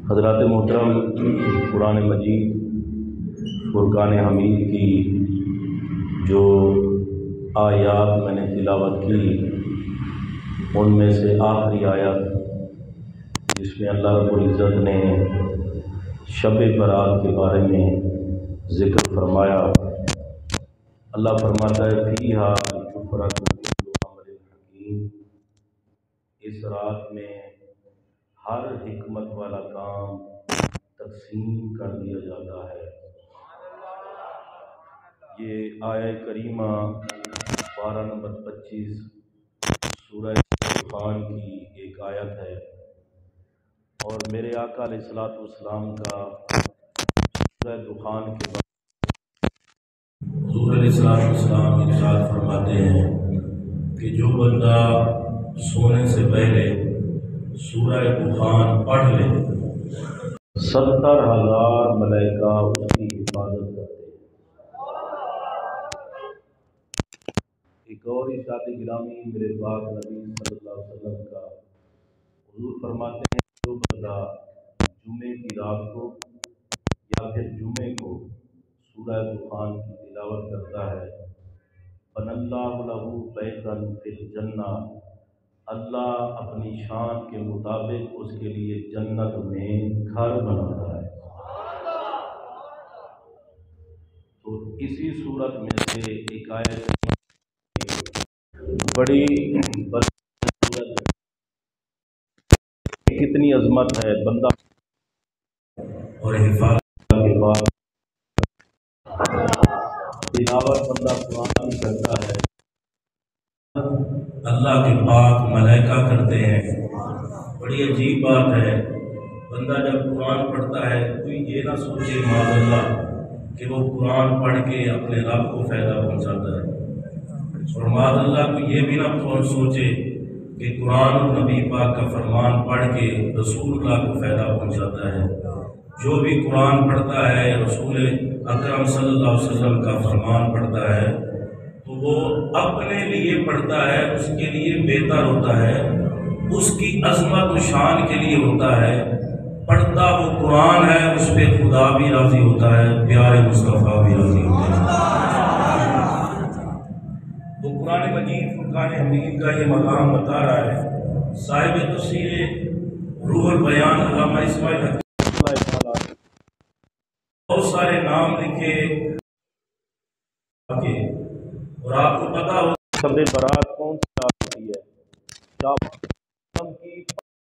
حضرات محترم، قرآن مجید فرقان حمید کی جو آیات میں نے تلاوت کی، ان میں سے آخری آیت جس میں اللہ رب العزت نے شب برات کے بارے میں ذکر فرمایا، اللہ فرماتا ہے فیہا یفرق کل امر حکیم، اس رات میں ہر حکمت والا کام تقسیم کر دیا جاتا ہے۔ یہ آیہ کریمہ پارہ نمبر 25 سورہ دخان کی ایک آیت ہے، اور میرے آقا علیہ الصلوۃ والسلام کا سورہ دخان کے بعد حضور علیہ الصلوۃ والسلام ارشاد فرماتے ہیں کہ جو بندہ سونے سے پہلے سورہ دخان پڑھ لے 70,000 ملائکہ اس کی حفاظت کرتے ہیں۔ ایک اور ارشاد گرامی میرے پاک نبی صلی اللہ علیہ وسلم کا، حضور فرماتے ہیں جو بندہ جمعے کی رات کو یا پھر جمعے کو سورہ دخان کی تلاوت کرتا ہے، بن اللہ لہ بیتا فی الجنہ، اللہ اپنی شان کے مطابق اس کے لیے جنت میں گھر بناتا ہے۔ تو اسی صورت میں سے ایک آیت بڑی صورت کتنی عظمت ہے، بندہ اور حفاظت کے بعد تلاوت بندہ قرآن بھی کرتا ہے، اللہ کے پاک ملائکہ کرتے ہیں۔ بڑی عجیب بات ہے، بندہ جب قرآن پڑھتا ہے کوئی یہ نہ سوچے معاذ اللہ کہ وہ قرآن پڑھ کے اپنے رب کو فائدہ پہنچاتا ہے، اور معاذ اللہ کو یہ بھی نہ سوچے کہ قرآن نبی پاک کا فرمان پڑھ کے رسول اللہ کو فائدہ پہنچاتا ہے۔ جو بھی قرآن پڑھتا ہے، رسول اکرم صلی اللہ علیہ وسلم کا فرمان پڑھتا ہے، تو وہ اپنے لیے پڑھتا ہے، اس کے لیے بہتر ہوتا ہے، اس کی عظمت و شان کے لیے ہوتا ہے۔ پڑھتا وہ قرآن ہے، اس پہ خدا بھی راضی ہوتا ہے، پیارے مصطفیٰ بھی راضی ہوتے ہیں۔ تو قرآن مجید فرقان حمید کا یہ مقام بتا رہا ہے، صاحب تفسیر روح البیان علامہ اسماعیل حقیقی بہت سارے نام لکھے، اور آپ کو پتا ہو شب برات کون سی رات ہوتی ہے؟ شعبان کی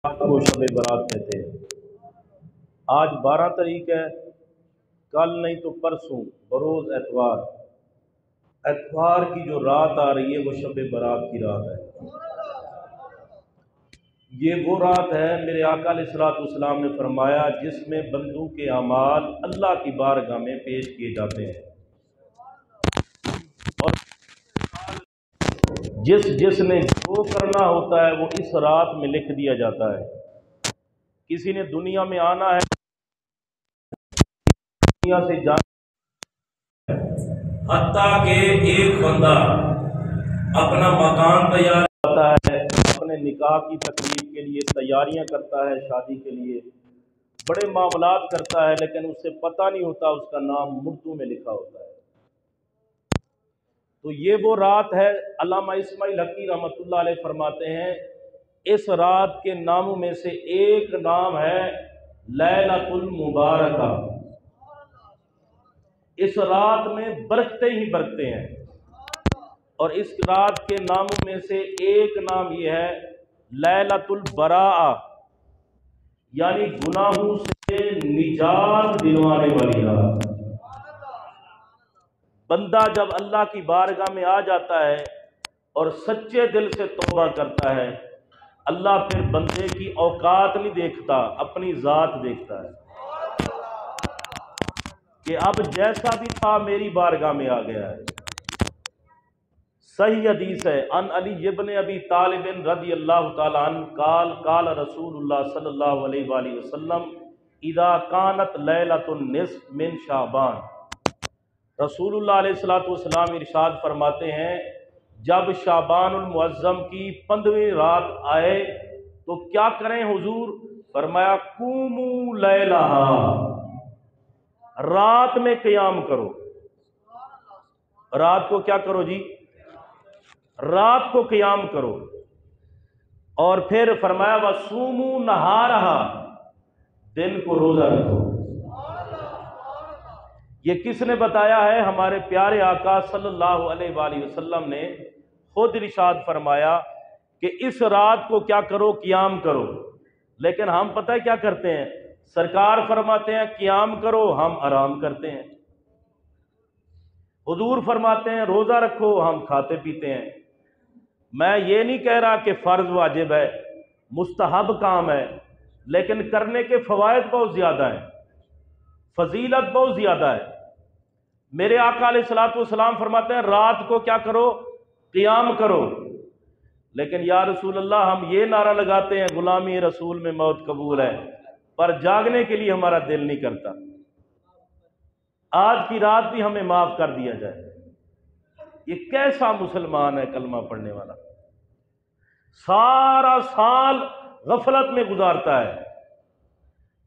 رات کو شب برات کہتے ہیں۔ آج 12 تاریخ ہے، کل نہیں تو پرسوں بروز اتوار، اتوار کی جو رات آ رہی ہے وہ شب برات کی رات ہے۔ یہ وہ رات ہے، میرے آقا علیہ الصلوۃ والسلام نے فرمایا، جس میں بندوں کے اعمال اللہ کی بارگاہ میں پیش کیے جاتے ہیں، اور جس نے جو کرنا ہوتا ہے وہ اس رات میں لکھ دیا جاتا ہے۔ کسی نے دنیا میں آنا ہے، دنیا سے جانا ہے، حتیٰ کہ ایک بندہ اپنا مکان تیار کرتا ہے، اپنے نکاح کی تقریب کے لیے تیاریاں کرتا ہے، شادی کے لیے بڑے معاملات کرتا ہے، لیکن اسے پتہ نہیں ہوتا اس کا نام مردوں میں لکھا ہوتا ہے۔ تو یہ وہ رات ہے، علامہ اسماعیل حقیقی رحمۃ اللہ علیہ فرماتے ہیں اس رات کے ناموں میں سے ایک نام ہے لیلۃ المبارکہ۔ اس رات میں برکتیں ہی برکتیں ہیں، اور اس رات کے ناموں میں سے ایک نام یہ ہے لیلۃ البراءہ، یعنی گناہوں سے نجات دلوانے والی رات۔ بندہ جب اللہ کی بارگاہ میں آ جاتا ہے اور سچے دل سے توبہ کرتا ہے، اللہ پھر بندے کی اوقات نہیں دیکھتا، اپنی ذات دیکھتا ہے کہ اب جیسا بھی تھا میری بارگاہ میں آ گیا ہے۔ صحیح حدیث ہے، ان علی ابن ابی طالب رضی اللہ تعالی عنہ قال قال رسول اللہ صلی اللہ علیہ وآلہ وسلم اذا كانت لیلۃ النصف من شعبان، رسول اللہ علیہ الصلوۃ والسلام ارشاد فرماتے ہیں جب شعبان المعظم کی 15ویں رات آئے تو کیا کریں حضور؟ فرمایا قوموا لیلہا، رات میں قیام کرو۔ رات کو کیا کرو جی؟ رات کو قیام کرو۔ اور پھر فرمایا وصوموا نہارہا، دن کو روزہ رکھو۔ یہ کس نے بتایا ہے؟ ہمارے پیارے آقا صلی اللہ علیہ وآلہ وسلم نے خود ارشاد فرمایا کہ اس رات کو کیا کرو؟ قیام کرو۔ لیکن ہم پتہ ہے کیا کرتے ہیں؟ سرکار فرماتے ہیں قیام کرو، ہم آرام کرتے ہیں۔ حضور فرماتے ہیں روزہ رکھو، ہم کھاتے پیتے ہیں۔ میں یہ نہیں کہہ رہا کہ فرض واجب ہے، مستحب کام ہے، لیکن کرنے کے فوائد بہت زیادہ ہیں، فضیلت بہت زیادہ ہے۔ میرے آقا علیہ الصلوۃ والسلام فرماتے ہیں رات کو کیا کرو؟ قیام کرو۔ لیکن یا رسول اللہ ہم یہ نعرہ لگاتے ہیں غلامی رسول میں موت قبول ہے، پر جاگنے کے لیے ہمارا دل نہیں کرتا۔ آج کی رات بھی ہمیں معاف کر دیا جائے۔ یہ کیسا مسلمان ہے کلمہ پڑھنے والا؟ سارا سال غفلت میں گزارتا ہے،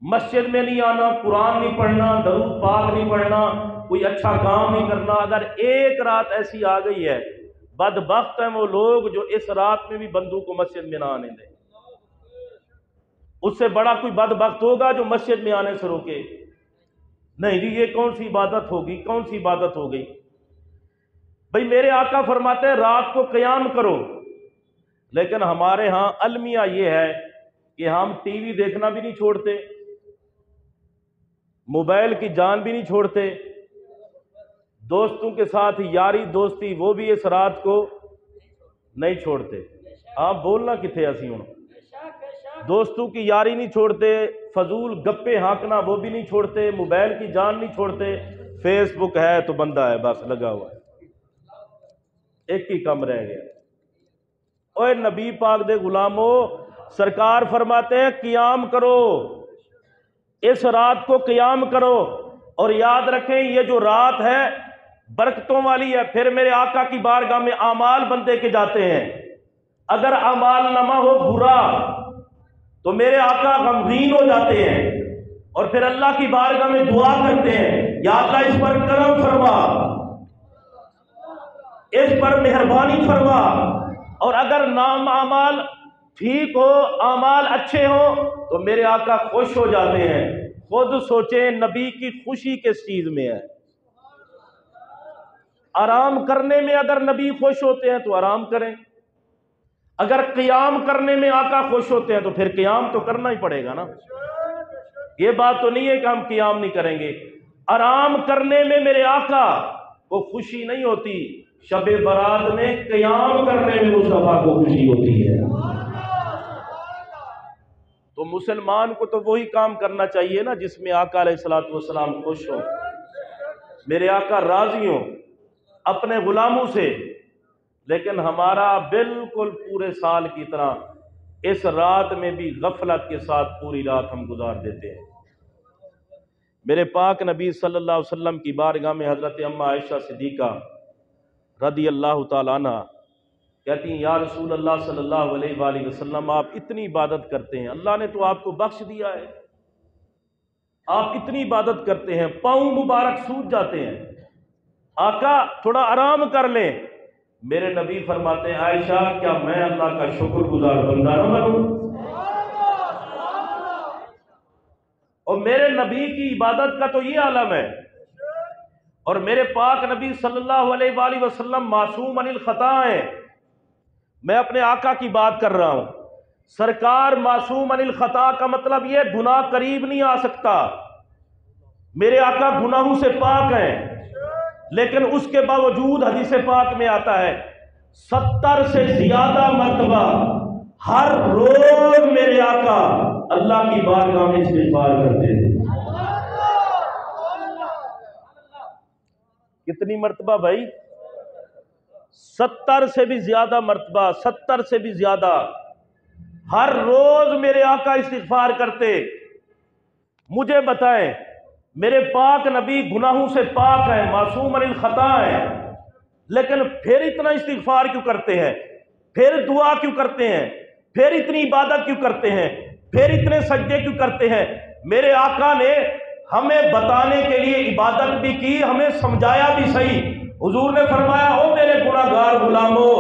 مسجد میں نہیں آنا، قرآن نہیں پڑھنا، درود پاک نہیں پڑھنا، کوئی اچھا کام نہیں کرنا۔ اگر ایک رات ایسی آ گئی ہے، بدبخت ہیں وہ لوگ جو اس رات میں بھی بندوں کو مسجد میں نہ آنے دیں۔ اس سے بڑا کوئی بدبخت ہوگا جو مسجد میں آنے سے روکے؟ نہیں جی، یہ کون سی عبادت ہوگی؟ کون سی عبادت ہو گئی؟ بھئی میرے آقا فرماتے ہیں رات کو قیام کرو، لیکن ہمارے ہاں المیہ یہ ہے کہ ہم ٹی وی دیکھنا بھی نہیں چھوڑتے، موبائل کی جان بھی نہیں چھوڑتے، دوستوں کے ساتھ یاری دوستی وہ بھی اس رات کو نہیں چھوڑتے۔ آپ بولنا کتنے ایسی ہوں، دوستوں کی یاری نہیں چھوڑتے، فضول گپے ہانکنا وہ بھی نہیں چھوڑتے، موبائل کی جان نہیں چھوڑتے، فیس بک ہے تو بندہ ہے بس لگا ہوا ہے، ایک ہی کم رہ گیا۔ اوے نبی پاک دے غلامو، سرکار فرماتے ہیں قیام کرو، اس رات کو قیام کرو، اور یاد رکھیں یہ جو رات ہے برکتوں والی ہے۔ پھر میرے آقا کی بارگاہ میں اعمال بندے کے جاتے ہیں، اگر اعمال نامہ ہو برا تو میرے آقا غمگین ہو جاتے ہیں، اور پھر اللہ کی بارگاہ میں دعا کرتے ہیں یا اللہ اس پر کرم فرما، اس پر مہربانی فرما۔ اور اگر نام اعمال ٹھیک ہو، اعمال اچھے ہو تو میرے آقا خوش ہو جاتے ہیں۔ خود سوچیں نبی کی خوشی کس چیز میں ہے؟ آرام کرنے میں اگر نبی خوش ہوتے ہیں تو آرام کریں، اگر قیام کرنے میں آقا خوش ہوتے ہیں تو پھر قیام تو کرنا ہی پڑے گا نا۔ یہ بات تو نہیں ہے کہ ہم قیام نہیں کریں گے، آرام کرنے میں میرے آقا کو خوشی نہیں ہوتی، شب برات میں قیام کرنے میں مصطفیٰ کو خوشی ہوتی ہے۔ تو مسلمان کو تو وہی کام کرنا چاہیے نا جس میں آقا علیہ الصلوۃ والسلام خوش ہوں، میرے آقا راضی ہوں اپنے غلاموں سے۔ لیکن ہمارا بالکل پورے سال کی طرح اس رات میں بھی غفلت کے ساتھ پوری رات ہم گزار دیتے ہیں۔ میرے پاک نبی صلی اللہ علیہ وسلم کی بارگاہ میں حضرت اما عائشہ صدیقہ رضی اللہ تعالیٰ عنہ کہتی ہیں یا رسول اللہ صلی اللہ علیہ وآلہ وسلم آپ اتنی عبادت کرتے ہیں، اللہ نے تو آپ کو بخش دیا ہے، آپ اتنی عبادت کرتے ہیں، پاؤں مبارک سوج جاتے ہیں، آقا تھوڑا آرام کر لیں۔ میرے نبی فرماتے ہیں عائشہ کیا میں اللہ کا شکر گزار بندہ نہ بنوں؟ اور میرے نبی کی عبادت کا تو یہ عالم ہے، اور میرے پاک نبی صلی اللہ علیہ وآلہ وسلم معصوم عن الخطا ہیں۔ میں اپنے آقا کی بات کر رہا ہوں، سرکار معصوم عن الخطا کا مطلب یہ گناہ قریب نہیں آ سکتا، میرے آقا گناہوں سے پاک ہیں، لیکن اس کے باوجود حدیث پاک میں آتا ہے 70 سے زیادہ مرتبہ ہر روز میرے آقا اللہ کی بارگاہ میں استغفار کرتے ہیں۔ کتنی مرتبہ بھائی؟ 70 سے بھی زیادہ مرتبہ، 70 سے بھی زیادہ ہر روز میرے آقا استغفار کرتے۔ مجھے بتائیں میرے پاک نبی گناہوں سے پاک ہیں، معصوم عن الخطا ہیں، لیکن پھر اتنا استغفار کیوں کرتے ہیں؟ پھر دعا کیوں کرتے ہیں؟ پھر اتنی عبادت کیوں کرتے ہیں؟ پھر اتنے سجدے کیوں کرتے ہیں؟ میرے آقا نے ہمیں بتانے کے لیے عبادت بھی کی، ہمیں سمجھایا بھی صحیح۔ حضور نے فرمایا او میرے گناہگار غلاموں،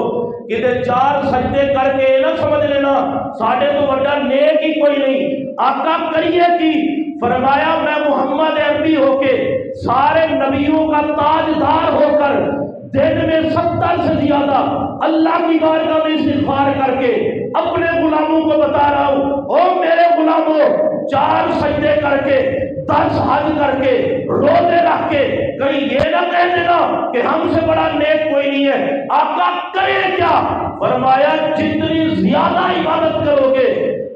کہ 4 سجدے کر کے نہ سمجھ لینا ساڑھے تو وڈا نیک ہی کوئی نہیں۔ آقا کریے کی؟ فرمایا میں محمد عربی ہو کے سارے نبیوں کا تاجدار ہو کر دن میں 70 سے زیادہ اللہ کی بارگاہ میں استغفار کر کے اپنے غلاموں کو بتا رہا ہوں، او میرے غلاموں، 4 سجدے کر کے 10 حج کر کے روزے رکھ کے کہیں یہ نہ کہہ دینا کہ ہم سے بڑا نیک کوئی نہیں ہے۔ آقا کرے کیا؟ فرمایا جتنی زیادہ عبادت کرو گے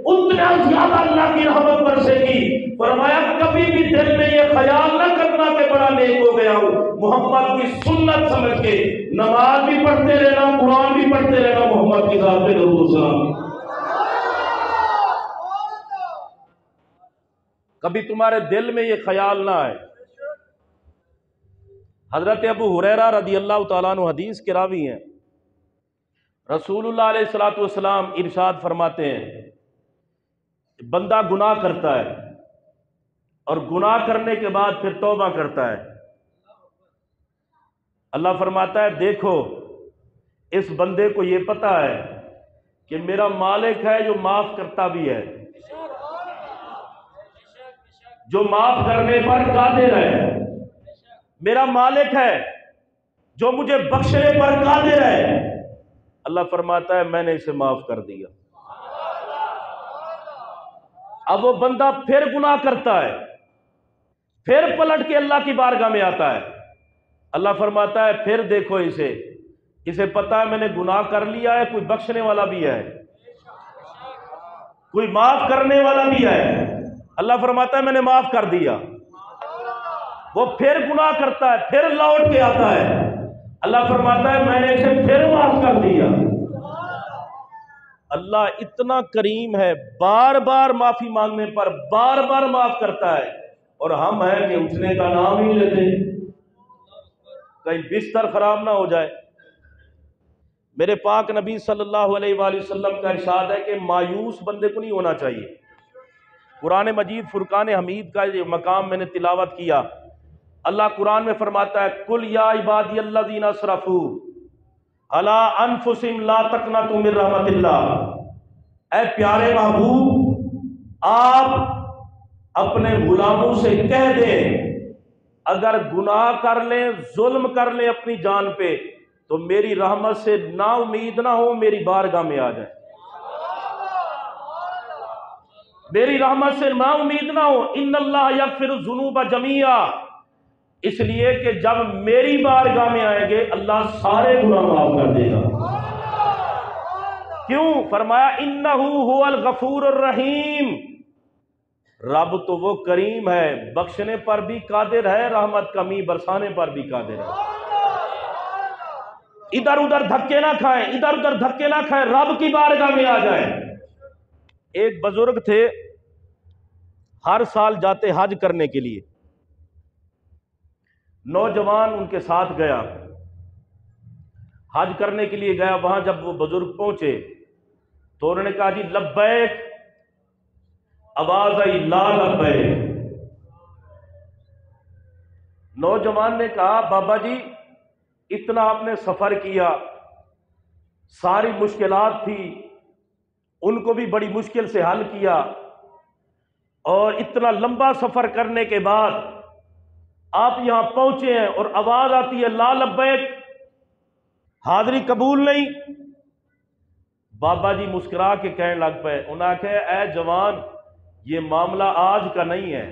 اتنا زیادہ اللہ کی رحمت برسے گی۔ فرمایا کبھی بھی دل میں یہ خیال نہ کرنا کہ بڑا نیک ہو گیا ہوں، محمد کی سنت سمجھ کے نماز بھی پڑھتے رہنا، قرآن بھی پڑھتے رہنا، محمد کی ذات پہ درود و سلام۔ کبھی تمہارے دل میں یہ خیال نہ آئے۔ حضرت ابو ہریرہ رضی اللہ تعالیٰ عنہ حدیث کے راوی ہیں، رسول اللہ علیہ الصلوۃ والسلام ارشاد فرماتے ہیں بندہ گناہ کرتا ہے اور گناہ کرنے کے بعد پھر توبہ کرتا ہے، اللہ فرماتا ہے دیکھو اس بندے کو یہ پتا ہے کہ میرا مالک ہے جو معاف کرتا بھی ہے، جو معاف کرنے پر قادر ہے، میرا مالک ہے جو مجھے بخشنے پر قادر ہے۔ اللہ فرماتا ہے میں نے اسے معاف کر دیا۔ اب وہ بندہ پھر گناہ کرتا ہے، پھر پلٹ کے اللہ کی بارگاہ میں آتا ہے، اللہ فرماتا ہے پھر دیکھو اسے پتا ہے میں نے گناہ کر لیا ہے، کوئی بخشنے والا بھی ہے، کوئی معاف کرنے والا بھی ہے، اللہ فرماتا ہے میں نے معاف کر دیا۔ وہ پھر گناہ کرتا ہے، پھر لوٹ کے آتا ہے، اللہ فرماتا ہے میں نے اسے پھر معاف کر دیا۔ اللہ اتنا کریم ہے، بار بار معافی مانگنے پر بار بار معاف کرتا ہے، اور ہم ہیں کہ اٹھنے کا نام ہی لیتے، کہیں بستر خراب نہ ہو جائے۔ میرے پاک نبی صلی اللہ علیہ وآلہ وسلم کا ارشاد ہے کہ مایوس بندے کو نہیں ہونا چاہیے۔ قرآن مجید فرقان حمید کا یہ مقام میں نے تلاوت کیا، اللہ قرآن میں فرماتا ہے قل یا عبادی الذین اسرفوا علی انفسہم لا تقنطوا من رحمت اللہ، اے پیارے محبوب آپ اپنے غلاموں سے کہہ دیں اگر گناہ کر لیں، ظلم کر لیں اپنی جان پہ تو میری رحمت سے نا امید نہ ہو، میری بارگاہ میں آ جائیں، میری رحمت سے نا امید نہ ہو۔ ان اللہ یغفر الذنوب جميعا، اس لیے کہ جب میری بارگاہ میں آئیں گے اللہ سارے گناہ معاف کر دے گا۔ کیوں؟ فرمایا انہ هو الغفور الرحیم، رب تو وہ کریم ہے، بخشنے پر بھی قادر ہے، رحمت کمی برسانے پر بھی قادر ہے۔ ادھر ادھر دھکے نہ کھائیں، ادھر ادھر دھکے نہ کھائیں، رب کی بارگاہ میں آ جائیں۔ ایک بزرگ تھے، ہر سال جاتے حج کرنے کے لیے، نوجوان ان کے ساتھ گیا، حج کرنے کے لیے گیا، وہاں جب وہ بزرگ پہنچے تو انہوں نے کہا جی لبیک، آواز آئی لا لبیک۔ نوجوان نے کہا بابا جی اتنا آپ نے سفر کیا، ساری مشکلات تھی، ان کو بھی بڑی مشکل سے حل کیا، اور اتنا لمبا سفر کرنے کے بعد آپ یہاں پہنچے ہیں اور آواز آتی ہے لا لبیک، حاضری قبول نہیں۔ بابا جی مسکرا کے کہنے لگ پے، انہوں نے کہا اے جوان یہ معاملہ آج کا نہیں ہے،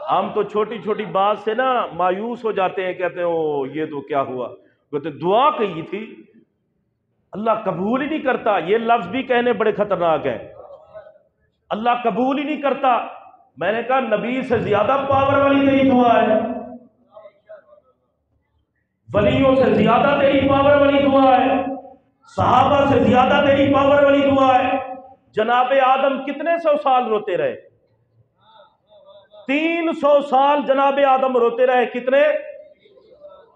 ہم تو چھوٹی چھوٹی بات سے نا مایوس ہو جاتے ہیں، کہتے ہیں او یہ تو کیا ہوا، کہتے ہیں دعا کہی تھی اللہ قبول ہی نہیں کرتا۔ یہ لفظ بھی کہنے بڑے خطرناک ہیں، اللہ قبول ہی نہیں کرتا۔ میں نے کہا نبی سے زیادہ پاور والی تیری دعا ہے، ولیوں سے زیادہ تیری پاور والی دعا ہے، صحابہ سے زیادہ تیری پاور والی دعا ہے۔ جناب آدم کتنے 100 سال روتے رہے؟ 300 سال جناب آدم روتے رہے۔ کتنے؟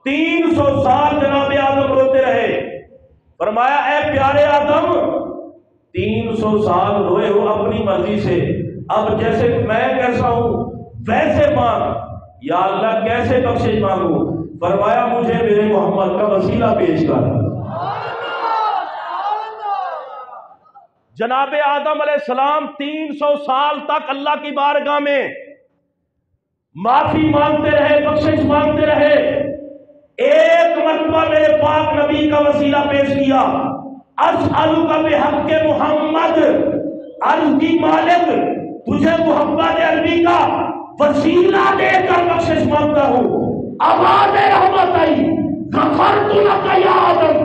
300 سال جناب آدم روتے رہے۔ فرمایا اے پیارے آدم 300 سال روئے ہو اپنی مرضی سے، اب جیسے میں کیسا ہوں ویسے مانگ، یا اللہ کیسے بخشش مانگوں؟ فرمایا مجھے میرے محمد کا وسیلہ پیش کر۔ جناب آدم علیہ السلام 300 سال تک اللہ کی بارگاہ میں معافی مانگتے رہے، بخشش مانگتے رہے۔ ایک مرتبہ میرے پاک نبی کا وسیلہ پیش کیا، اسألک بحق محمد، عرض کی مالک تجھے محمد عربی کا وسیلہ دے کر بخشش مانگتا ہوں۔ آواز رحمت آئی، غفرت لک یا آدم،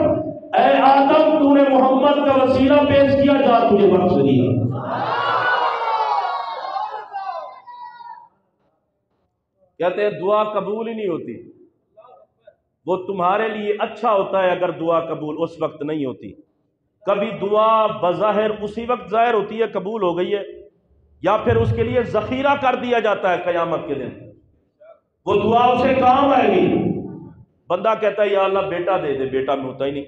اے آدم تو نے محمد کا وسیلہ پیش کیا، جا تجھے بخش دیا۔ کہتے ہیں دعا قبول ہی نہیں ہوتی، وہ تمہارے لیے اچھا ہوتا ہے اگر دعا قبول اس وقت نہیں ہوتی۔ کبھی دعا بظاہر اسی وقت ظاہر ہوتی ہے قبول ہو گئی ہے، یا پھر اس کے لیے ذخیرہ کر دیا جاتا ہے قیامت کے دن، وہ دعا اسے کام آئے گی۔ بندہ کہتا ہے یا اللہ بیٹا دے دے، بیٹا میں ہوتا ہی نہیں،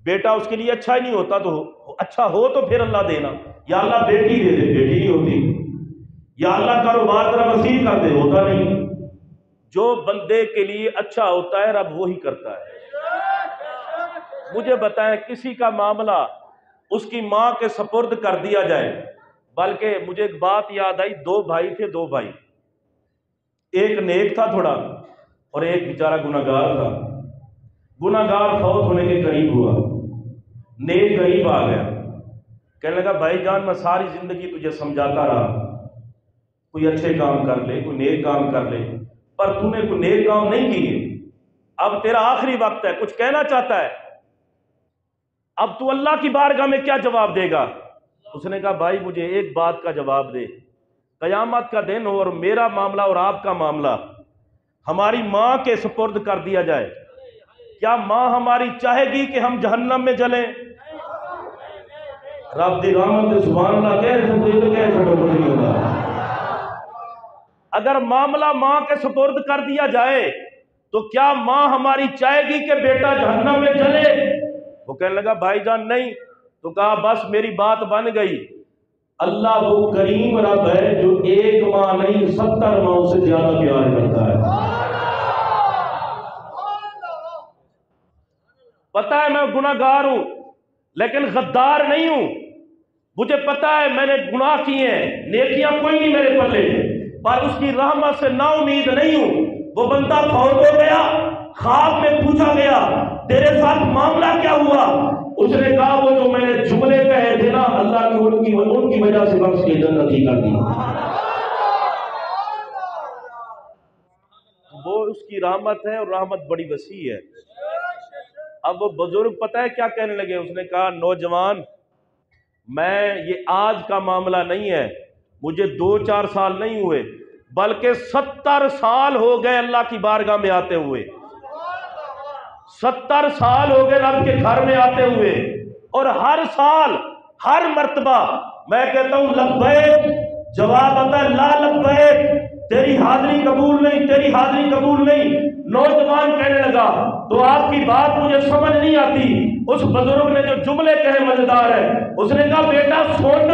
بیٹا اس کے لیے اچھا ہی نہیں ہوتا، تو اچھا ہو تو پھر اللہ دینا۔ یا اللہ بیٹی دے دے، بیٹی نہیں ہوتی۔ یا اللہ کاروبار ذرا وسیع کر دے، ہوتا نہیں۔ جو بندے کے لیے اچھا ہوتا ہے رب وہی کرتا ہے۔ مجھے بتائیں کسی کا معاملہ اس کی ماں کے سپرد کر دیا جائے، بلکہ مجھے ایک بات یاد آئی، دو بھائی تھے، دو بھائی، ایک نیک تھا تھوڑا اور ایک بیچارہ گناہگار تھا۔ گناہگار فوت ہونے کے قریب ہوا، نیک قریب آ گیا، کہنے لگا بھائی جان میں ساری زندگی تجھے سمجھاتا رہا، کوئی اچھے کام کر لے، کوئی نیک کام کر لے، پر تو نے کوئی نیک کام نہیں کیے، اب تیرا آخری وقت ہے، کچھ کہنا چاہتا ہے، اب تو اللہ کی بارگاہ میں کیا جواب دے گا؟ اس نے کہا بھائی مجھے ایک بات کا جواب دے، قیامت کا دن ہو اور میرا معاملہ اور آپ کا معاملہ ہماری ماں کے سپرد کر دیا جائے، کیا ماں ہماری چاہے گی کہ ہم جہنم میں جلیں؟ رب دی رحمت سبحان اللہ کہہ رہے ہیں۔ اگر معاملہ ماں کے سپرد کر دیا جائے تو کیا ماں ہماری چاہے گی کہ بیٹا جہنم میں جلے؟ وہ کہنے لگا بھائی جان نہیں، تو کہا بس میری بات بن گئی، اللہ وہ کریم رب ہے جو ایک ماں نہیں 70 ماں سے زیادہ پیار کرتا ہے۔ پتہ ہے میں گناہگار ہوں لیکن غدار نہیں ہوں، مجھے پتہ ہے میں نے گناہ کیے ہیں، نیکیاں کوئی نہیں میرے پلے، پر اس کی رحمت سے نا امید نہیں ہوں۔ وہ بندہ فوت ہو گیا، خواب میں پوچھا گیا تیرے ساتھ معاملہ کیا ہوا؟ اس نے کہا وہ جو میں نے جملے کہے تھے نا اللہ نے ان کی وجہ سے بخش کے جنت ہی کر دی۔ وہ اس کی رحمت ہے اور رحمت بڑی وسیع ہے۔ اب وہ بزرگ پتہ ہے کیا کہنے لگے؟ اس نے کہا نوجوان میں یہ آج کا معاملہ نہیں ہے، مجھے 2-4 سال نہیں ہوئے بلکہ 70 سال ہو گئے اللہ کی بارگاہ میں آتے ہوئے، 70 سال ہو گئے رب کے گھر میں آتے ہوئے، اور ہر سال ہر مرتبہ میں کہتا ہوں لبیک، جواب آتا ہے لا لبیک، تیری حاضری قبول نہیں، تیری حاضری قبول نہیں۔ نوجوان کہنے لگا تو آپ کی بات مجھے سمجھ نہیں آتی۔ اس بزرگ نے جو جملے کہے مزیدار ہے، اس نے کہا بیٹا سن،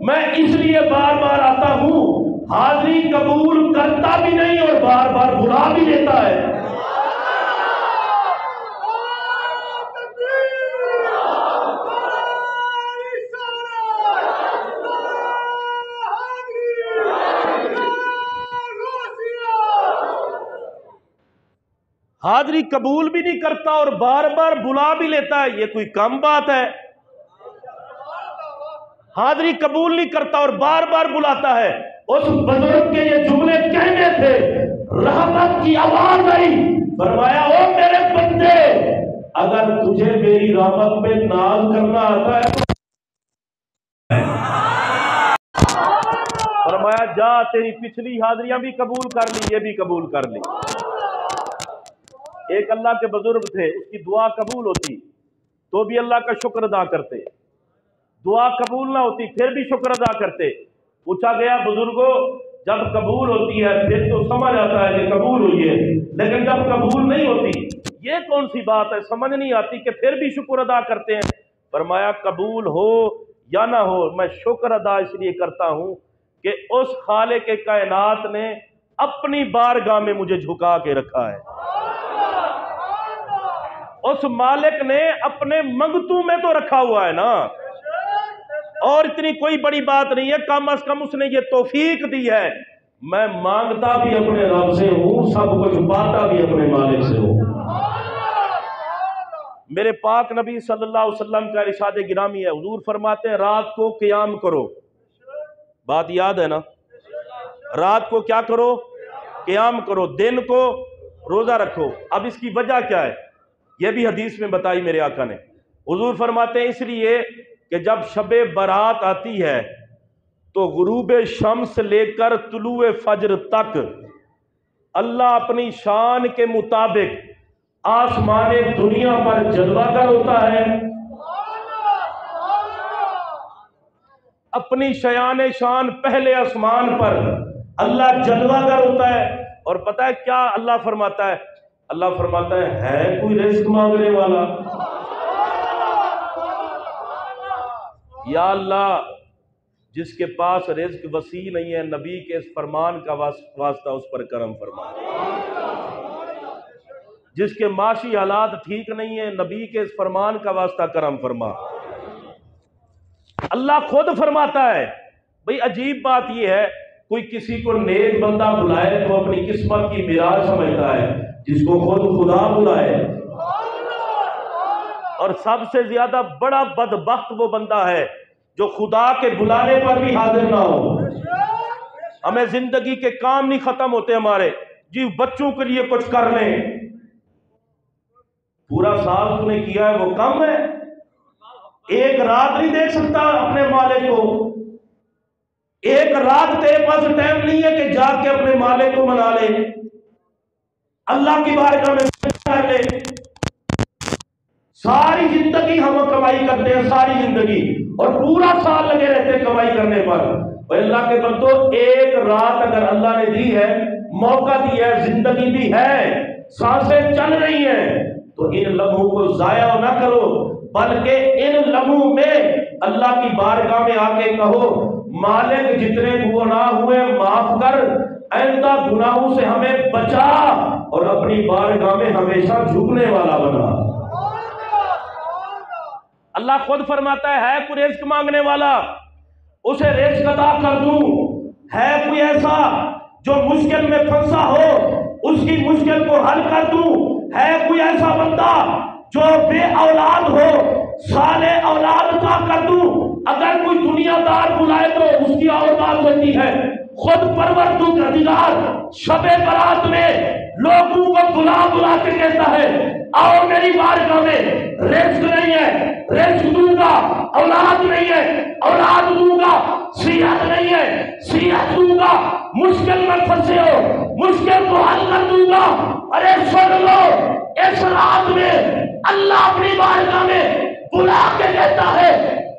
میں اس لیے بار بار آتا ہوں، حاضری قبول کرتا بھی نہیں اور بار بار بلا بھی لیتا ہے۔ حاضری قبول بھی نہیں کرتا اور بار بار بلا بھی لیتا ہے، یہ کوئی کم بات ہے؟ حاضری قبول نہیں کرتا اور بار بار بلاتا ہے۔ اس بزرگ کے یہ جملے کہنے تھے، رحمت کی آواز آئی، فرمایا او میرے بندے، اگر تجھے میری رحمت پہ ناز کرنا آتا ہے فرمایا جا تیری پچھلی حاضریاں بھی قبول کر لی، یہ بھی قبول کر لی۔ ایک اللہ کے بزرگ تھے، اس کی دعا قبول ہوتی تو بھی اللہ کا شکر ادا کرتے، دعا قبول نہ ہوتی پھر بھی شکر ادا کرتے۔ پوچھا گیا بزرگوں جب قبول ہوتی ہے پھر تو سمجھ آتا ہے کہ قبول ہوئی ہے، لیکن جب قبول نہیں ہوتی یہ کون سی بات ہے، سمجھ نہیں آتی کہ پھر بھی شکر ادا کرتے ہیں؟ فرمایا قبول ہو یا نہ ہو میں شکر ادا اس لیے کرتا ہوں کہ اس خالق کائنات نے اپنی بارگاہ میں مجھے جھکا کے رکھا ہے، اس مالک نے اپنے منگتوں میں تو رکھا ہوا ہے نا، اور اتنی کوئی بڑی بات نہیں ہے، کم از کم اس نے یہ توفیق دی ہے میں مانگتا بھی اپنے رب سے ہوں، سب کچھ پاتا بھی اپنے مالک سے ہوں۔ میرے پاک نبی صلی اللہ علیہ وسلم کا ارشاد گرامی ہے، حضور فرماتے ہیں رات کو قیام کرو، بات یاد ہے نا، رات کو کیا کرو؟ قیام کرو، دن کو روزہ رکھو۔ اب اس کی وجہ کیا ہے؟ یہ بھی حدیث میں بتائی میرے آقا نے، حضور فرماتے ہیں اس لیے کہ جب شب برات آتی ہے تو غروب شمس لے کر طلوع فجر تک اللہ اپنی شان کے مطابق آسمان دنیا پر جلوہ گر ہوتا ہے، اپنی شیان شان پہلے آسمان پر اللہ جلوہ گر ہوتا ہے، اور پتہ ہے کیا اللہ فرماتا ہے؟ اللہ فرماتا ہے کوئی رزق مانگنے والا؟ یا اللہ جس کے پاس رزق وسیع نہیں ہے، نبی کے اس فرمان کا واسطہ اس پر کرم فرما، جس کے معاشی حالات ٹھیک نہیں ہیں، نبی کے اس فرمان کا واسطہ کرم فرما۔ اللہ خود فرماتا ہے، بھئی عجیب بات یہ ہے، کوئی کسی کو نیک بندہ بلائے تو اپنی قسمت کی معراج سمجھتا ہے، جس کو خود خدا بلائے، اور سب سے زیادہ بڑا بدبخت وہ بندہ ہے جو خدا کے بلانے پر بھی حاضر نہ ہو۔ ہمیں زندگی کے کام نہیں ختم ہوتے ہمارے، جی بچوں کے لیے کچھ کر لیں، پورا سال تو نے کیا ہے وہ کم ہے، ایک رات نہیں دیکھ سکتا اپنے مالک کو، ایک رات تیرے پاس ٹائم نہیں ہے کہ جا کے اپنے مالک کو منا لے، اللہ کی بارگاہ میں کر لے۔ ساری زندگی ہم کمائی کرتے ہیں، ساری زندگی، اور پورا سال لگے رہتے ہیں کمائی کرنے پر، اور اللہ کے بندو ایک رات اگر اللہ نے دی ہے، موقع دیا ہے، زندگی بھی ہے، سانسیں چل رہی ہیں، تو ان لمحوں کو ضائع نہ کرو، بلکہ ان لمحوں میں اللہ کی بارگاہ میں آ کے کہو مالک جتنے گناہ ہوئے معاف کر، آئندہ گناہوں سے ہمیں بچا، اور اپنی بارگاہ میں ہمیشہ جھکنے والا بنا۔ اللہ خود فرماتا ہے کوئی رزق مانگنے والا اسے رزق عطا کر دوں، ہے کوئی ایسا جو مشکل میں پھنسا ہو اس کی مشکل کو حل کر دوں، ہے کوئی ایسا بندہ جو بے اولاد ہو صالح اولاد عطا کر دوں، اگر کوئی دنیا دار بلائے تو اس کی اولاد ہوتی ہے، خود پروردگار شب برات میں لوگوں کو بلا کے کہتا ہے آؤ میری بارگاہ میں، رزق نہیں ہے رزق دوں گا، اولاد نہیں ہے اولاد دوں گا، صحت نہیں ہے صحت دوں گا، مشکل میں پھنسے ہو مشکل کو حل کر دوں گا۔ ارے سن لو، اس رات میں اللہ اپنی بارگاہ میں بلا کے کہتا ہے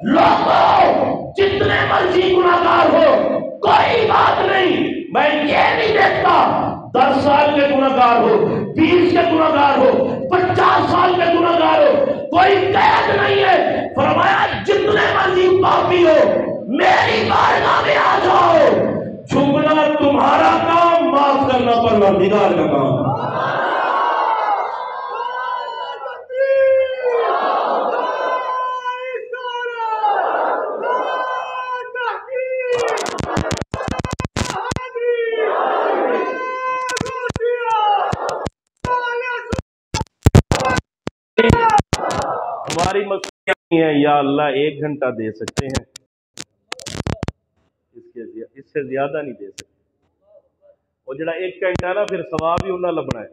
لوگوں جتنے مرضی گناہگار ہو کوئی بات نہیں، میں یہ نہیں دیکھتا 10 سال کے گناہگار ہو، 20 کے گناہگار ہو، 50 سال کے گناہگار ہو، کوئی قید نہیں ہے، فرمایا جتنے مرضی پاپی ہو میری بارگاہ میں آ جاؤ، جھکنا تمہارا کام، معاف کرنا پروردگار کا کام۔ ہماری مقصد نہیں ہے یا اللہ 1 گھنٹہ دے سکتے ہیں، اس سے زیادہ نہیں دے سکتے، اور جڑا 1 گھنٹہ نا پھر ثواب ہی انہاں لبنا ہے۔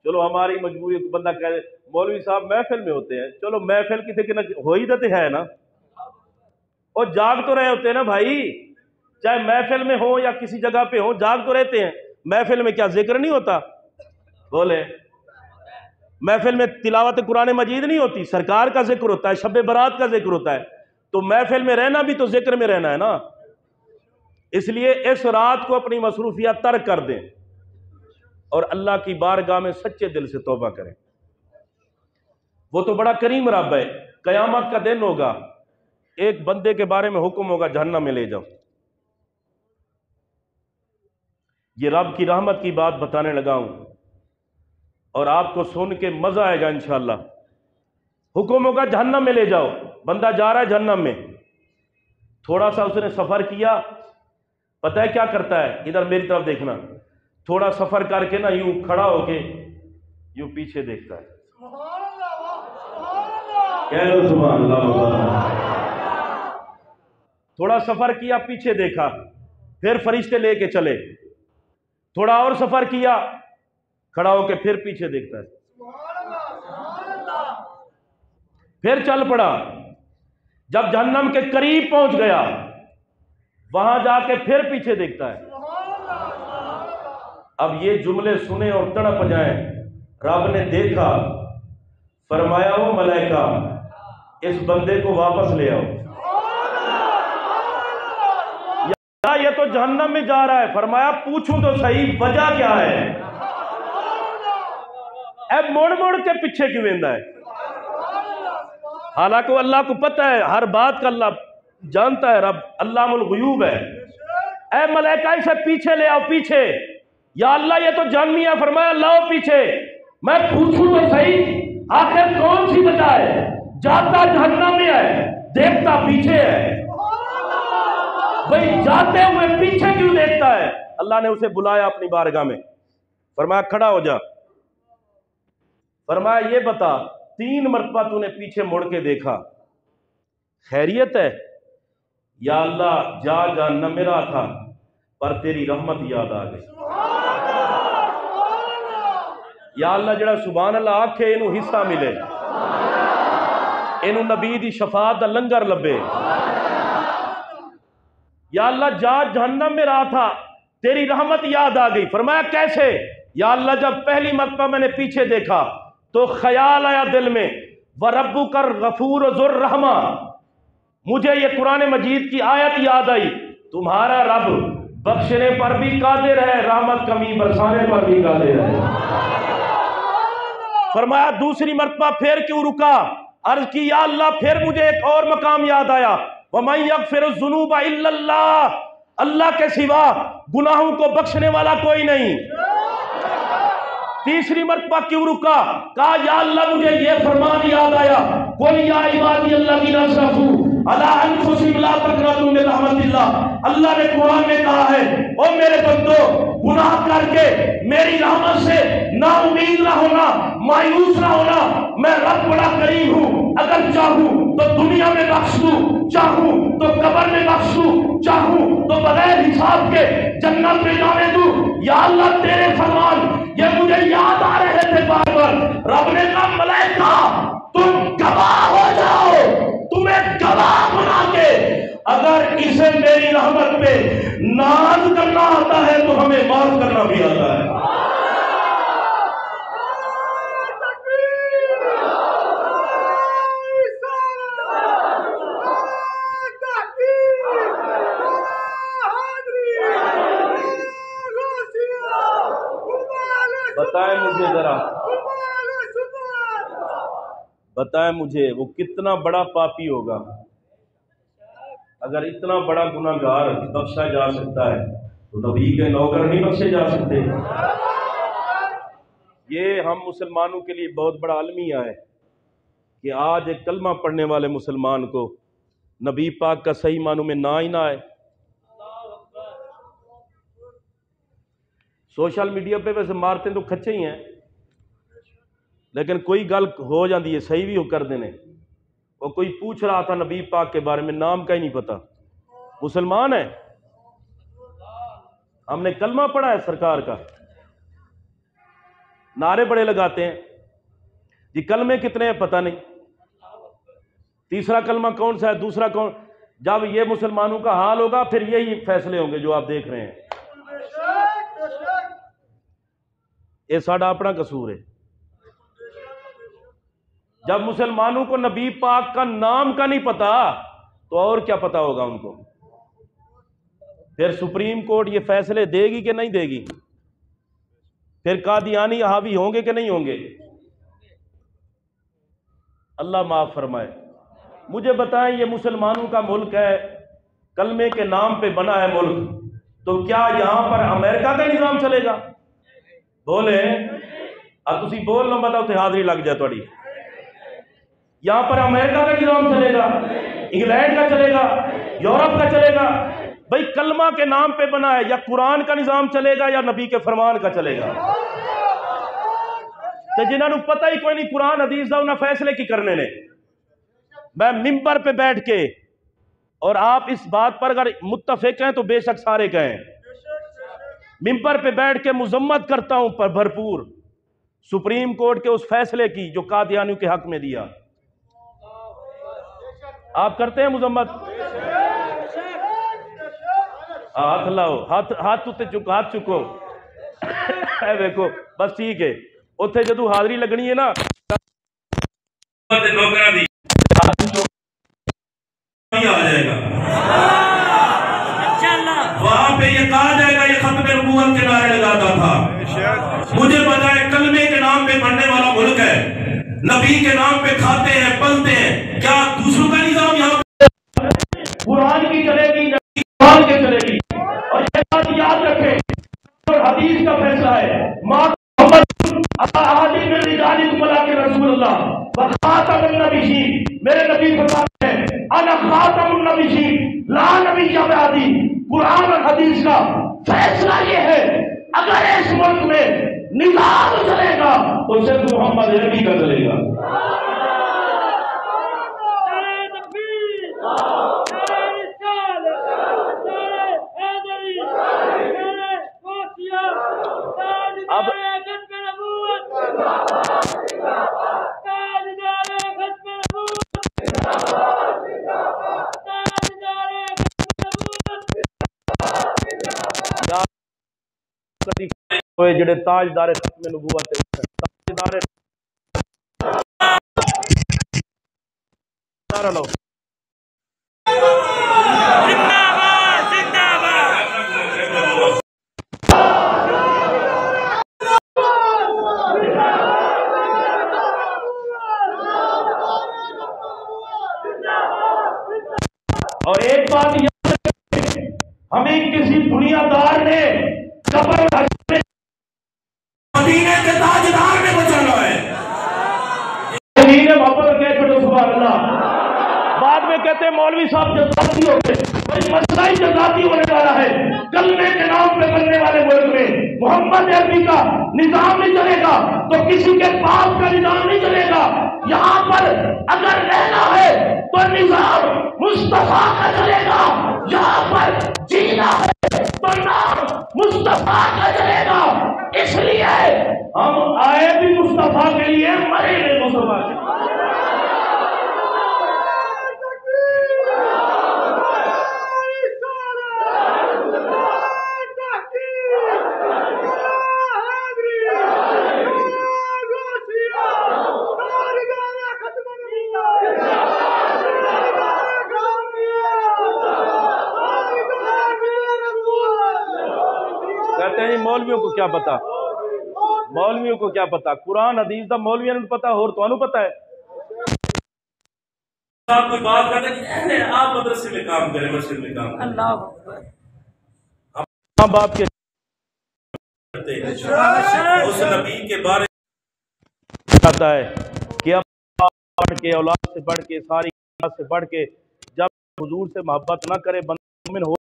چلو ہماری مجبوری، بندہ کہے مولوی صاحب محفل میں ہوتے ہیں، چلو محفل کسی کے ہوئی تو ہے نا، اور جاگ تو رہے ہوتے ہیں نا بھائی، چاہے محفل میں ہو یا کسی جگہ پہ ہو جاگ تو رہتے ہیں۔ محفل میں کیا ذکر نہیں ہوتا؟ بولے محفل میں تلاوت قرآن مجید نہیں ہوتی، سرکار کا ذکر ہوتا ہے، شب برات کا ذکر ہوتا ہے، تو محفل میں رہنا بھی تو ذکر میں رہنا ہے نا۔ اس لیے اس رات کو اپنی مصروفیات ترک کر دیں اور اللہ کی بارگاہ میں سچے دل سے توبہ کریں۔ وہ تو بڑا کریم رب ہے. قیامت کا دن ہوگا، ایک بندے کے بارے میں حکم ہوگا جہنم میں لے جاؤ. یہ رب کی رحمت کی بات بتانے لگا ہوں اور آپ کو سن کے مزہ آئے گا انشاءاللہ. حکم ہوگا جہنم میں لے جاؤ. بندہ جا رہا ہے جہنم میں، تھوڑا سا اس نے سفر کیا، پتہ ہے کیا کرتا ہے؟ ادھر میری طرف دیکھنا. تھوڑا سفر کر کے نا یوں کھڑا ہو کے یوں پیچھے دیکھتا ہے. کہہ لو سبحان اللہ. تھوڑا سفر کیا، پیچھے دیکھا، پھر فرشتے لے کے چلے. تھوڑا اور سفر کیا، کھڑا ہو کے پھر پیچھے دیکھتا ہے، پھر چل پڑا. جب جہنم کے قریب پہنچ گیا وہاں جا کے پھر پیچھے دیکھتا ہے. اب یہ جملے سنے اور تڑپ جائیں. رب نے دیکھا، فرمایا وہ ملائکہ اس بندے کو واپس لے آؤ. یہ تو جہنم میں جا رہا ہے. فرمایا پوچھوں تو صحیح وجہ کیا ہے؟ اے موڑ موڑ کے پیچھے کیوں ویندا ہے؟ حالانکہ اللہ کو پتہ ہے ہر بات کا، اللہ جانتا ہے، رب علام الغیوب ہے. اے ملائکہ اسے پیچھے لے آؤ، پیچھے. یا اللہ یہ تو جہنمی ہے. فرمایا لاؤ پیچھے. میں پوچھوں تو صحیح آخر کون سی وجہ ہے؟ جاتا جہنم میں ہے، دیکھتا پیچھے ہے. بھئی جاتے ہوئے پیچھے کیوں دیکھتا ہے؟ اللہ نے اسے بلایا اپنی بارگاہ میں، فرمایا کھڑا ہو جا. فرمایا یہ بتا 3 مرتبہ تو نے پیچھے مڑ کے دیکھا، خیریت ہے؟ یا اللہ جا جہنم میں رہا تھا پر تیری رحمت یاد آ گئی. یا اللہ جڑا سبحان اللہ آکھے انہوں حصہ ملے، انہوں نبی دی شفاعت دا لنگر لبے. یا اللہ جا جہنم میں رہا تھا تیری رحمت یاد آ گئی. فرمایا کیسے؟ یا اللہ جب پہلی مرتبہ میں نے پیچھے دیکھا تو خیال آیا دل میں، وَرَبُّكَ الْغَفُورُ ذُو الرَّحْمَةِ. مجھے یہ قرآن مجید کی آیت یاد آئی، تمہارا رب بخشنے پر بھی قادر ہے، رحمت کمی برسانے پر بھی قادر ہے. فرمایا دوسری مرتبہ پھر کیوں رکا؟ عرض کی یا اللہ پھر مجھے ایک اور مقام یاد آیا، وَمَن يَغْفِرُ الذُّنُوبَ إِلَّا اللَّهُ. اللہ کے سوا گناہوں کو بخشنے والا کوئی نہیں. تیسری مرتبہ کیوں رکا؟ کہا یا اللہ مجھے یہ فرمان یاد آیا، قُلْ يَا عِبَادِيَ الَّذِينَ أَسْرَفُوا عَلَىٰ أَنفُسِهِمْ لَا تَقْنَطُوا مِن رَحْمَتِ اللَّهِ. اللہ نے قرآن میں کہا ہے او میرے بندو گناہ کر کے میری رحمت سے نا امید نہ ہونا، مایوس نہ ہونا. میں رب بڑا کریم ہوں، اگر چاہوں تو دنیا میں بخش دوں، چاہوں تو قبر میں بخش دوں، چاہوں تو بغیر حساب کے جنت میں جانے دوں. یا اللہ تیرے فرمان یہ مجھے یاد آ رہے تھے بار بار. رب نے کہا ملائکہ تم گواہ ہو جاؤ، تمہیں گواہ بنا کے اگر اسے میری رحمت پہ ناز کرنا آتا ہے تو ہمیں معاف کرنا بھی آتا ہے. بتائیں مجھے ذرا، بتائیں مجھے وہ کتنا بڑا پاپی ہوگا اگر اتنا بڑا گناہگار بخشا جا سکتا ہے تو نبی کے نوکر نہیں بخشے جا سکتے؟ یہ ہم مسلمانوں کے لیے بہت بڑا المیہ ہے کہ آج ایک کلمہ پڑھنے والے مسلمان کو نبی پاک کا صحیح معنوں میں نہ ہی نہ آئے. سوشل میڈیا پہ ویسے مارتے تو کھچے ہی ہیں، لیکن کوئی گل ہو جاتی ہے صحیح بھی ہو کر دینے. وہ کوئی پوچھ رہا تھا نبی پاک کے بارے میں، نام کا ہی نہیں پتا، مسلمان ہے، ہم نے کلمہ پڑھا ہے سرکار کا، نعرے بڑے لگاتے ہیں جی کلمے کتنے ہیں پتہ نہیں، تیسرا کلمہ کون سا ہے، دوسرا کون. جب یہ مسلمانوں کا حال ہوگا پھر یہی فیصلے ہوں گے جو آپ دیکھ رہے ہیں. یہ ساڑھا اپنا قصور ہے. جب مسلمانوں کو نبی پاک کا نام کا نہیں پتا تو اور کیا پتا ہوگا ان کو. پھر سپریم کورٹ یہ فیصلے دے گی کہ نہیں دے گی، پھر قادیانی حاوی ہوں گے کہ نہیں ہوں گے. اللہ معاف فرمائے۔ مجھے بتائیں یہ مسلمانوں کا ملک ہے، کلمے کے نام پہ بنا ہے ملک، تو کیا یہاں پر امریکہ کا نظام چلے گا؟ بولے اب تسی بول لو بتاؤ تے حاضری لگ جائے تھوڑی۔ یہاں پر امریکہ کا نظام چلے گا، انگلینڈ کا چلے گا، یورپ کا چلے گا؟ بھئی کلمہ کے نام پہ بنا ہے، یا قرآن کا نظام چلے گا یا نبی کے فرمان کا چلے گا؟ تو جنہاں نو پتہ ہی کوئی نہیں قرآن حدیث دا انہاں فیصلے کی کرنے نے۔ میں ممبر پہ بیٹھ کے، اور آپ اس بات پر اگر متفق ہیں تو بے شک سارے کہیں، ممبر پہ بیٹھ کے مذمت کرتا ہوں پر بھرپور سپریم کورٹ کے اس فیصلے کی جو قادیانیوں کے حق میں دیا۔ آپ کرتے ہیں مذمت؟ ہاتھ لاؤ، ہاتھ چکو۔ اے دیکھو بس ٹھیک ہے، اتھے جدو حاضری لگنی ہے نا وہاں پہ یہ کہا جائے گا یہ ختم نبوت کے نعرے لگاتا تھا۔ مجھے پتا ہے کلمے کے نام پہ بڑھنے والا ملک ہے، نبی کے نام پہ کھاتے ہیں پلتے ہیں، کیا دوسروں کا نظام یہاں پہ قرآن کی چلے گی نبی قرآن کے چلے گی؟ اور یہ بات یاد رکھیں اور حدیث کا فیصلہ ہے، احادیث میں رجالی ملا کے رسول اللہ وخاتم النبیین، میرے نبی فرماتے ہیں انا خاتم النبیین لا نبی بعدی۔ قرآن اور حدیث کا فیصلہ یہ ہے اگر اس ملک میں نظام چلے گا تو صرف محمد عربی کا چلے گا۔ اب جڑے تاجدار ختم نبوت تاجدار لو اور ایک بات یاد رکھیں، ہمیں کسی دنیا دار نے قبر مدینے کے تاجدار نے بچانا ہے۔ محبت کہہ چھوڑو سبحان اللہ۔ بعد میں کہتے ہیں مولوی صاحب جذباتی ہو گئے، بھائی مسئلہ ہی جذباتی ہونے والا ہے۔ کلمے کے نام پہ بننے والے ملک میں محمد عربی کا نظام نہیں چلے گا تو کسی کے باپ کا نظام نہیں چلے گا۔ یہاں پر اگر رہنا ہے تو نظام مصطفیٰ کا چلے گا، یہاں پر جینا ہے تو نام مصطفیٰ کا چلے گا۔ اس لیے ہم آئے بھی مصطفیٰ کے لیے، مرے بھی مصطفیٰ کے لیے۔ کہتے ہیں مولویوں کو کیا پتا، مولویوں کو کیا پتا، قرآن حدیث دا مولویوں نے پتا اور تو پتا ہے۔ آپ کوئی بات کرتے ہیں آپ مدرسے میں کام کریں، مسجد میں کام کریں، ماں باپ کے اس نبی کے بارے میں کہتا ہے کہ اب پڑھ کے اولاد سے پڑھ کے ساری اولاد سے پڑھ کے جب حضور سے محبت نہ کرے بندہ مومن ہو،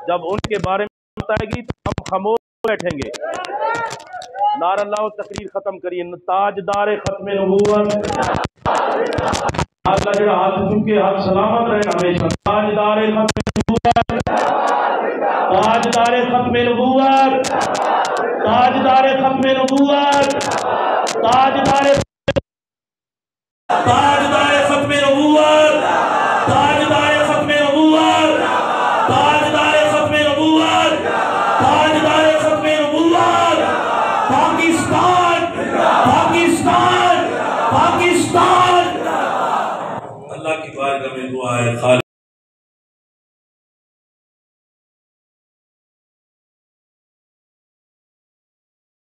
جب ان کے بارے میں بتائے گی تو ہم خاموش بیٹھیں گے۔ نعرہ اللہ تقریر ختم کریے۔ تاجدار ختم نبوت اللہ جڑا ہاتھ چکے ہاتھ سلامت رہے ہمیشہ۔ تاجدار ختم نبوت، تاجدار ختم نبوت، تاجدار ختم نبوت، تاجدار ختم نبوت، تاجدار ختم نبوت، تاجدار ختم نبوت، تاجدار ختم نبوت، پاکستان، پاکستان، پاکستان۔ اللہ کی بارگاہ میں دعا ہے۔